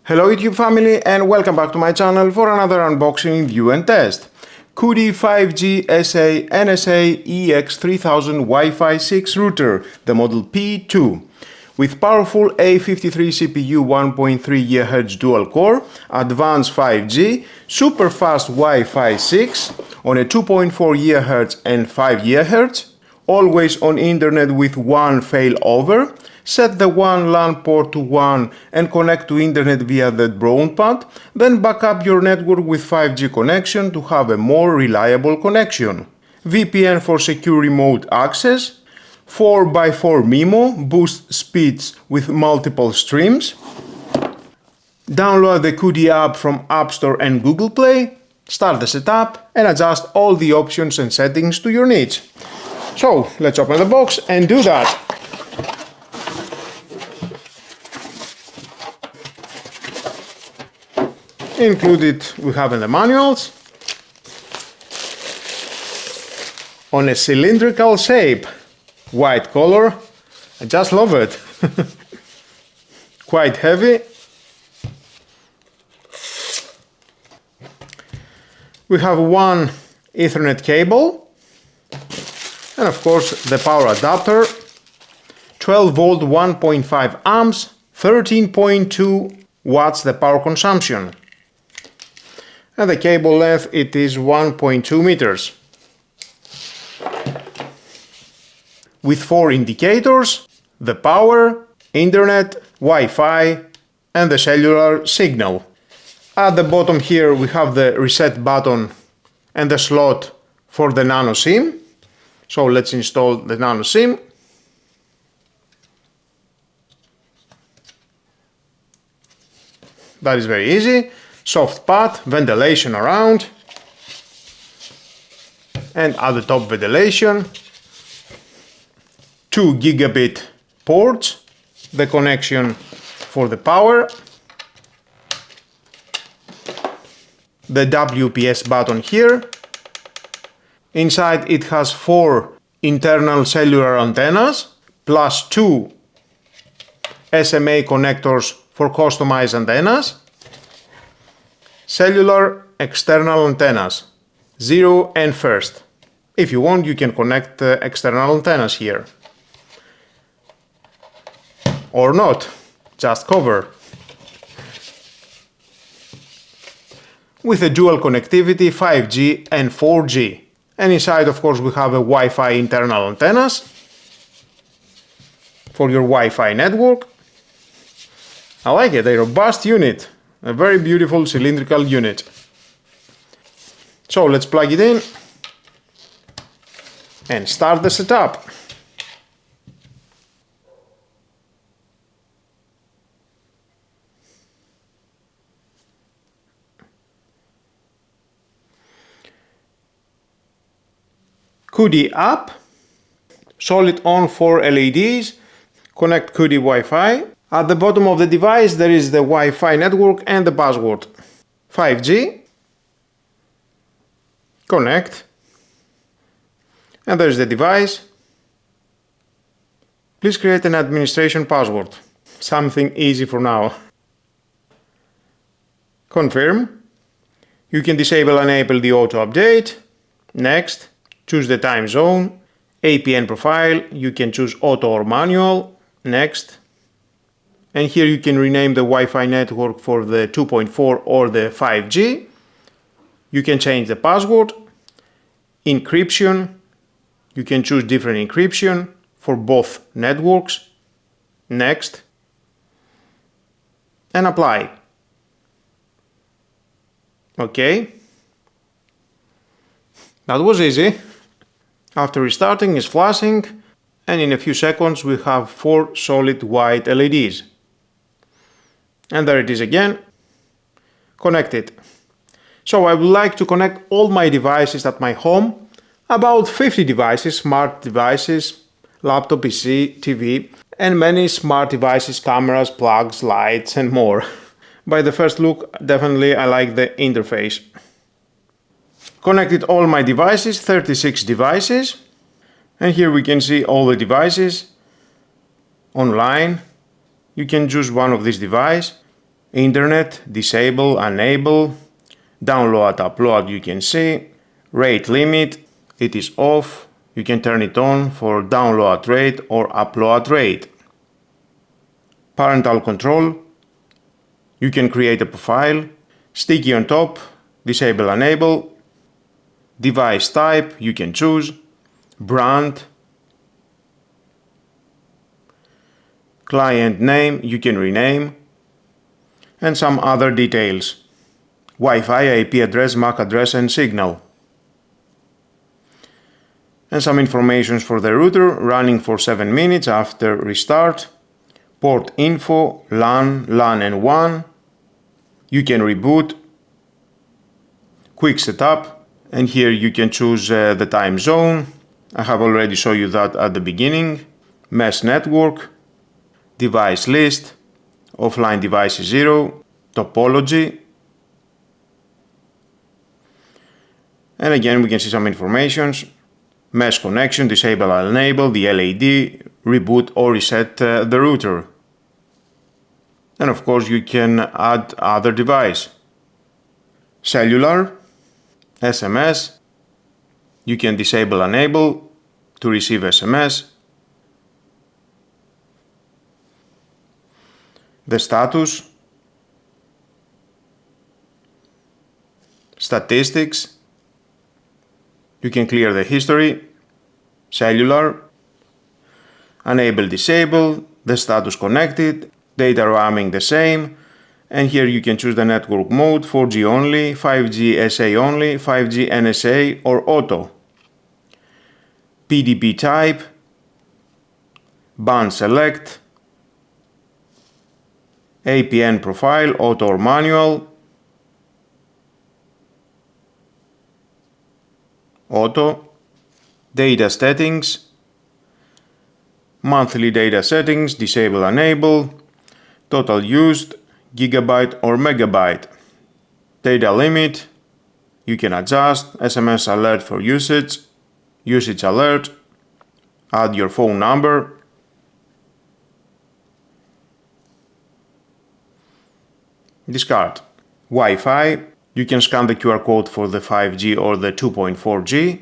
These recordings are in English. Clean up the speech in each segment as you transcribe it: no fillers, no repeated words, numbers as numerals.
Hello YouTube family and welcome back to my channel for another unboxing, review and test. Cudy 5G SA NSA AX3000 Wi-Fi 6 router, the model P2. With powerful A53 CPU 1.3 GHz dual core, advanced 5G, super fast Wi-Fi 6 on a 2.4 GHz and 5 GHz, always on internet with one failover, set the one LAN port to 1 and connect to internet via the brown pad, then back up your network with 5G connection to have a more reliable connection. VPN for secure remote access, 4x4 MIMO, boost speeds with multiple streams. Download the Cudy app from App Store and Google Play, start the setup and adjust all the options and settings to your needs. So let's open the box and do that. Included we have in the manuals on a cylindrical shape, white color. I just love it. Quite heavy. We have one Ethernet cable and of course the power adapter, 12 volt 1.5 amps, 13.2 watts the power consumption. And the cable length, it is 1.2 meters. With 4 indicators, the power, internet, Wi-Fi and the cellular signal. At the bottom here we have the reset button and the slot for the nano SIM. So let's install the nano SIM. That is very easy. Soft pad, ventilation around, and at the top ventilation, 2 gigabit ports, the connection for the power, the WPS button here. Inside it has 4 internal cellular antennas plus 2 SMA connectors for customized antennas. Cellular external antennas, 0 and first. If you want, you can connect external antennas here. Or not, just cover. With a dual connectivity, 5G and 4G. And inside, of course, we have a Wi-Fi internal antennas for your Wi-Fi network. I like it, a robust unit. A very beautiful cylindrical unit. So let's plug it in and start the setup. Cudy app, solid on 4 LEDs, connect Cudy Wi-Fi. At the bottom of the device there is the Wi-Fi network and the password. 5G, connect, and there is the device. Please create an administration password, something easy for now. Confirm. You can disable and enable the auto update. Next, choose the time zone. APN profile, you can choose auto or manual. Next. And here you can rename the Wi-Fi network for the 2.4 or the 5G. You can change the password. Encryption. You can choose different encryption for both networks. Next. And apply. Okay. That was easy. After restarting, it's flashing. And in a few seconds we have 4 solid white LEDs. And there it is again, connected. So I would like to connect all my devices at my home, about 50 devices, smart devices, laptop, PC, TV, and many smart devices, cameras, plugs, lights and more. By the first look, definitely I like the interface. Connected all my devices, 36 devices, and here we can see all the devices online. You can choose one of these devices. Internet, disable, enable, download, upload, you can see, rate limit, it is off, you can turn it on for download rate or upload rate. Parental control, you can create a profile, sticky on top, disable, enable, device type, you can choose, brand, client name, you can rename, and some other details. Wi-Fi, IP address, MAC address and signal. And some information for the router, running for 7 minutes after restart. Port info, LAN, LAN and WAN. You can reboot. Quick setup. And here you can choose the time zone. I have already shown you that at the beginning. Mesh network. Device list. Offline devices 0. Topology. And again we can see some informations. Mesh connection, disable or enable, the LED, reboot or reset the router. And of course you can add other device. Cellular, SMS, you can disable enable to receive SMS. The status, statistics, you can clear the history, cellular, enable, disable, the status connected, data roaming the same, and here you can choose the network mode, 4G only, 5G SA only, 5G NSA or auto. PDP type, band select, APN profile, auto or manual, auto, data settings, monthly data settings, disable, enable, total used, gigabyte or megabyte, data limit, you can adjust, SMS alert for usage, usage alert, add your phone number, discard. Wi-Fi, you can scan the QR code for the 5G or the 2.4G.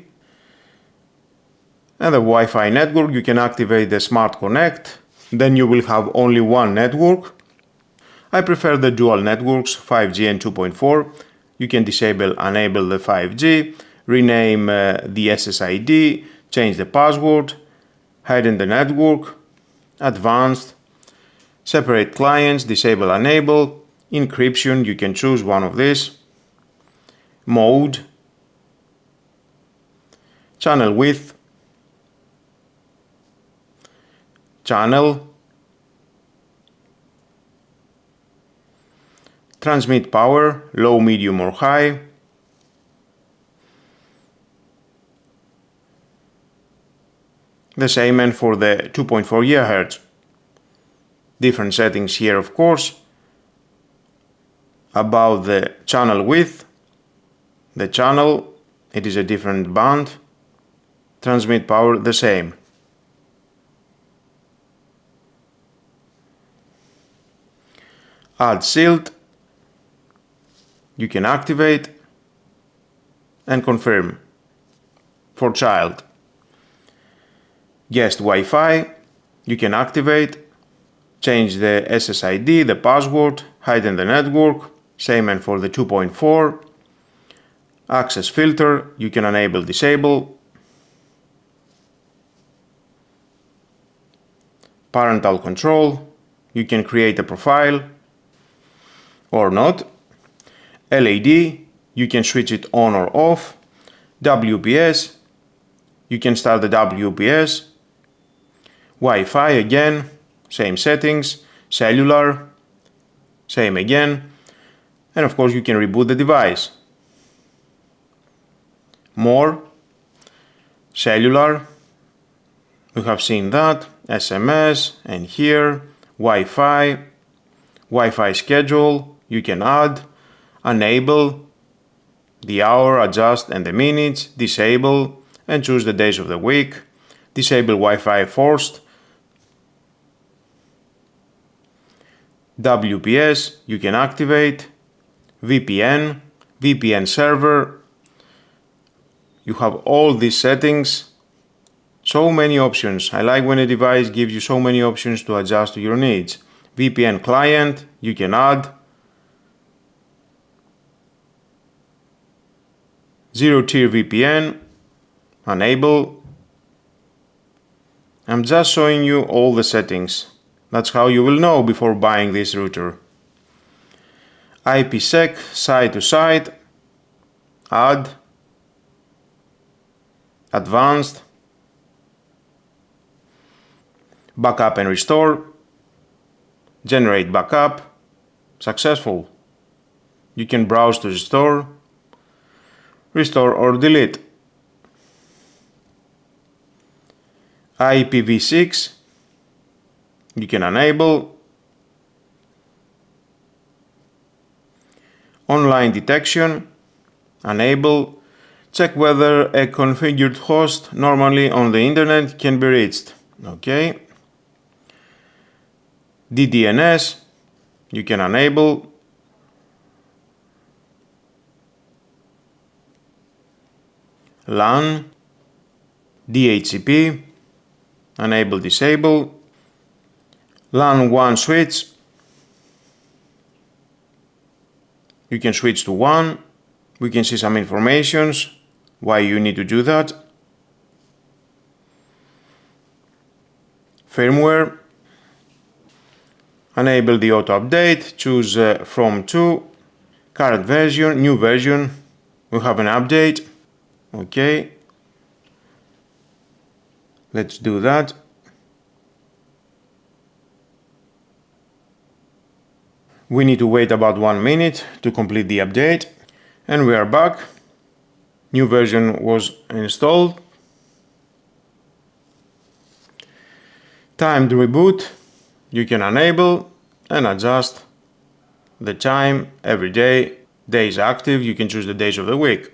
And the Wi-Fi network, you can activate the Smart Connect, then you will have only one network. I prefer the dual networks, 5G and 2.4. You can disable, enable the 5G, rename the SSID, change the password, hide the network, advanced, separate clients, disable, enable, encryption, you can choose one of these, mode, channel width, channel, transmit power, low, medium or high, the same and for the 2.4 GHz. Different settings here of course. About the channel width, the channel, it is a different band, transmit power the same. Add shield, you can activate and confirm. For child, guest Wi-Fi, you can activate, change the SSID, the password, hide the network, same and for the 2.4. Access filter, you can enable, disable. Parental control, you can create a profile or not. LED, you can switch it on or off. WPS, you can start the WPS. Wi-Fi again, same settings. Cellular, same again. And of course you can reboot the device. More, cellular, we have seen that, SMS, and here, Wi-Fi, Wi-Fi schedule, you can add, enable, the hour, adjust and the minutes, disable, and choose the days of the week, disable Wi-Fi forced, WPS you can activate, VPN, VPN server. You have all these settings. So many options. I like when a device gives you so many options to adjust to your needs. VPN client you can add. Zero-tier VPN, enable. I'm just showing you all the settings. That's how you will know before buying this router. IPsec, side to side, add, advanced, backup and restore, generate backup, successful. You can browse to restore or delete. IPv6 you can enable. Online detection, enable. Check whether a configured host normally on the internet can be reached. Okay. DDNS you can enable. LAN, DHCP, enable, disable. LAN 1 switch, you can switch to 1. We can see some informations why you need to do that. Firmware, enable the auto update, choose from to, current version, new version, we have an update. Okay, let's do that. We need to wait about 1 minute to complete the update, and we are back. New version was installed. Timed reboot, you can enable and adjust the time every day. Days active, you can choose the days of the week.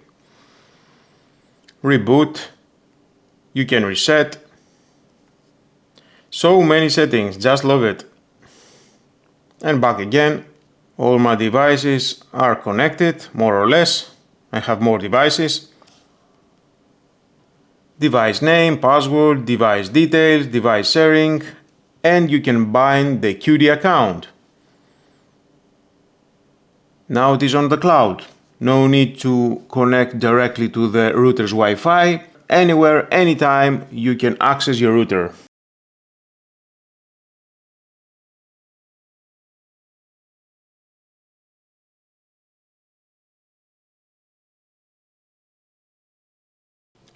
Reboot, you can reset. So many settings, just love it. And back again. All my devices are connected, more or less. I have more devices. Device name, password, device details, device sharing, and you can bind the Cudy account. Now it is on the cloud. No need to connect directly to the router's Wi-Fi. Anywhere, anytime, you can access your router.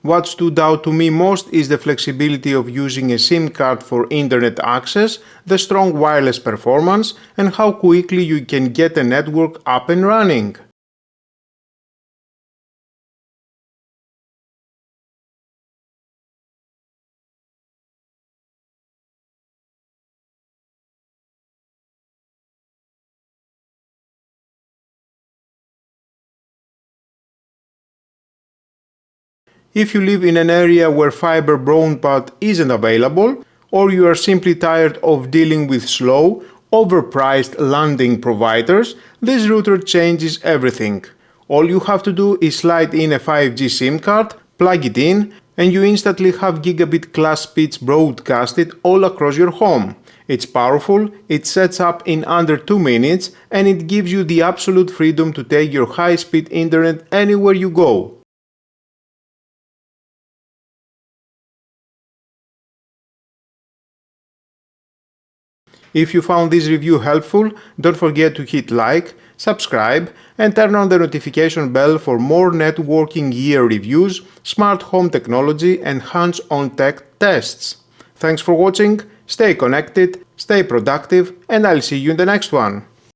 What stood out to me most is the flexibility of using a SIM card for internet access, the strong wireless performance, and how quickly you can get a network up and running. If you live in an area where fiber broadband isn't available, or you are simply tired of dealing with slow, overpriced landing providers, this router changes everything. All you have to do is slide in a 5G SIM card, plug it in, and you instantly have gigabit class speeds broadcasted all across your home. It's powerful, it sets up in under 2 minutes, and it gives you the absolute freedom to take your high-speed internet anywhere you go. If you found this review helpful, don't forget to hit like, subscribe, and turn on the notification bell for more networking gear reviews, smart home technology, and hands-on tech tests. Thanks for watching, stay connected, stay productive, and I'll see you in the next one.